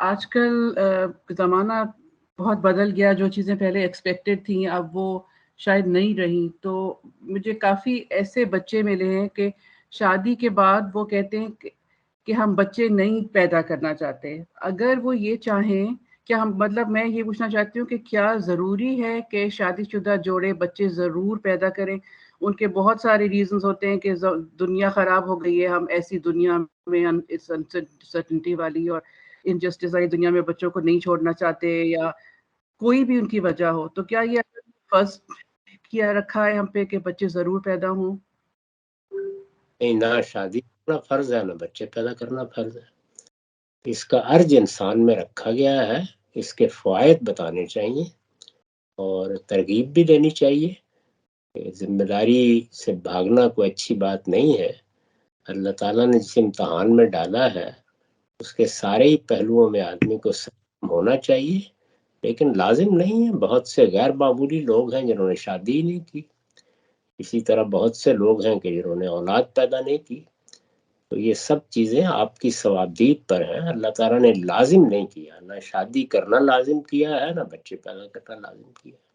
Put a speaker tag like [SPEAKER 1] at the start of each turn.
[SPEAKER 1] آج کل زمانہ بہت بدل گیا، جو چیزیں پہلے ایکسپیکٹڈ تھیں اب وہ شاید نہیں رہیں، تو مجھے کافی ایسے بچے ملے ہیں کہ شادی کے بعد وہ کہتے ہیں کہ ہم بچے نہیں پیدا کرنا چاہتے۔ اگر وہ یہ چاہیں کہ ہم، مطلب میں یہ پوچھنا چاہتی ہوں کہ کیا ضروری ہے کہ شادی شدہ جوڑے بچے ضرور پیدا کریں؟ ان کے بہت سارے ریزنز ہوتے ہیں کہ دنیا خراب ہو گئی ہے، ہم ایسی دنیا میں، ہم اس انسرٹنٹی والی اور انجسٹس والی دنیا میں بچوں کو نہیں چھوڑنا چاہتے، یا کوئی بھی ان کی وجہ ہو، تو کیا یہ فرسٹ کیا رکھا ہے ہم پہ کہ بچے ضرور پیدا ہوں؟
[SPEAKER 2] نہیں، نہ شادی کرنا فرض ہے، نہ بچے پیدا کرنا فرض ہے۔ اس کا عرض انسان میں رکھا گیا ہے، اس کے فوائد بتانے چاہیے اور ترغیب بھی دینی چاہیے۔ ذمہ داری سے بھاگنا کوئی اچھی بات نہیں ہے۔ اللہ تعالیٰ نے جس امتحان میں ڈالا ہے اس کے سارے ہی پہلوؤں میں آدمی کو سلام ہونا چاہیے، لیکن لازم نہیں ہے۔ بہت سے غیر معمولی لوگ ہیں جنہوں نے شادی ہی نہیں کی، اسی طرح بہت سے لوگ ہیں کہ جنہوں نے اولاد پیدا نہیں کی۔ تو یہ سب چیزیں آپ کی ثوابدید پر ہیں۔ اللہ تعالیٰ نے لازم نہیں کیا، نہ شادی کرنا لازم کیا ہے، نہ بچے پیدا کرنا لازم کیا ہے۔